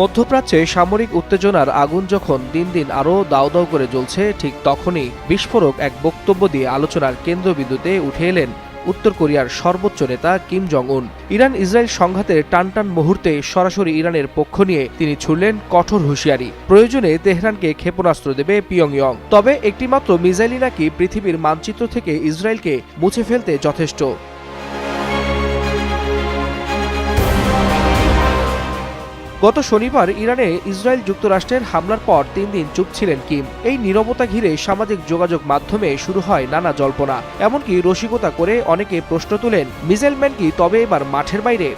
মধ্যপ্রাচ্যে সামরিক উত্তেজনার আগুন যখন দিন দিন আরও দাউ দাউ করে জ্বলছে, ঠিক তখনই বিস্ফোরক এক বক্তব্য দিয়ে আলোচনার কেন্দ্রবিন্দুতে উঠে এলেন উত্তর কোরিয়ার সর্বোচ্চ নেতা কিম জং উন। ইরান ইসরায়েল সংঘাতের টানটান মুহূর্তে সরাসরি ইরানের পক্ষ নিয়ে তিনি ছুড়লেন কঠোর হুঁশিয়ারি। প্রয়োজনে তেহরানকে ক্ষেপণাস্ত্র দেবে পিয়ংইয়ং, তবে একটিমাত্র মিসাইলই নাকি পৃথিবীর মানচিত্র থেকে ইসরায়েলকে মুছে ফেলতে যথেষ্ট। গত শনিবার ইরানে ইসরায়েল যুক্তরাষ্ট্রের হামলার পর 3 দিন চুপ ছিলেন কিম। এই নীরবতা ঘিরে সামাজিক যোগাযোগ মাধ্যমে শুরু হয় নানা জল্পনা। এমনকি রসিকতা করে অনেকে প্রশ্ন তুলেন, মিসাইল ম্যান কি তবে এবার মাঠের বাইরে?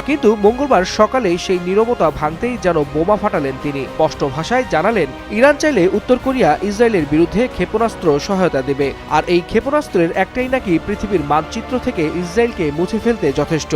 কিন্তু মঙ্গলবার সকালেই সেই নীরবতা ভাঙতেই যেন বোমা ফাটালেন তিনি। স্পষ্ট ভাষায় জানালেন, ইরান চাইলে উত্তর কোরিয়া ইসরায়েলের বিরুদ্ধে ক্ষেপণাস্ত্র সহায়তা দেবে, আর এই ক্ষেপণাস্ত্রের একটাই নাকি পৃথিবীর মানচিত্র থেকে ইসরায়েলকে মুছে ফেলতে যথেষ্ট।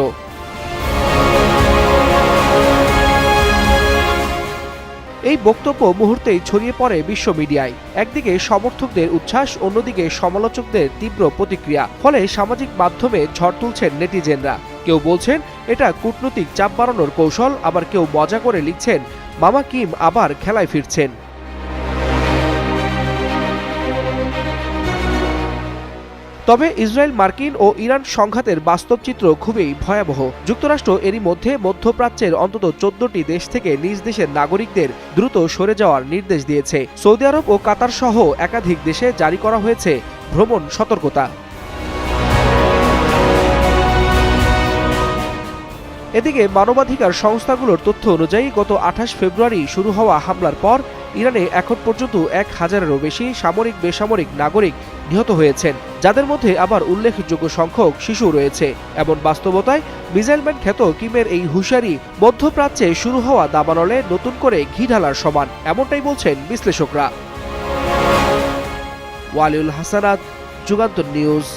এই বক্তব্য মুহূর্তেই ছড়িয়ে পড়ে বিশ্ব মিডিয়ায়। একদিকে সমর্থকদের উচ্ছ্বাস, অন্যদিকে সমালোচকদের তীব্র প্রতিক্রিয়া। ফলে সামাজিক মাধ্যমে ঝড় তুলছেন নেটিজেনরা। কেউ বলছেন এটা কূটনৈতিক চাপ বাড়ানোর কৌশল, আবার কেউ মজা করে লিখছেন মামা কিম আবার খেলায় ফিরছেন। তবে ইসরায়েল মার্কিন ও ইরান সংঘাতের বাস্তব চিত্র খুবই ভয়াবহ। যুক্তরাষ্ট্র এরই মধ্যে মধ্যপ্রাচ্যের অন্তত 14টি দেশ থেকে নিজ দেশের নাগরিকদের দ্রুত সরে যাওয়ার নির্দেশ দিয়েছে। সৌদি আরব ও কাতার সহ একাধিক দেশে জারি করা হয়েছে ভ্রমণ সতর্কতা। এদিকে মানবাধিকার সংস্থাগুলোর তথ্য অনুযায়ী গত 28 ফেব্রুয়ারি শুরু হওয়া হামলার পর ইরানে এখন পর্যন্ত 1000-এরও বেশি সামরিক বেসামরিক নাগরিক নিহত হয়েছেন, যাদের মধ্যে আবার উল্লেখযোগ্য সংখ্যক শিশু রয়েছে। এমন বাস্তবতায় মিসাইলম্যান খ্যাত কিমের এই হুঁশিয়ারি মধ্যপ্রাচ্যে শুরু হওয়া দাবানলে নতুন করে ঘি ঢালার সমান, এমনটাই বলছেন বিশ্লেষকরা। ওয়ালিউল হাসানাত, যুগান্তর নিউজ।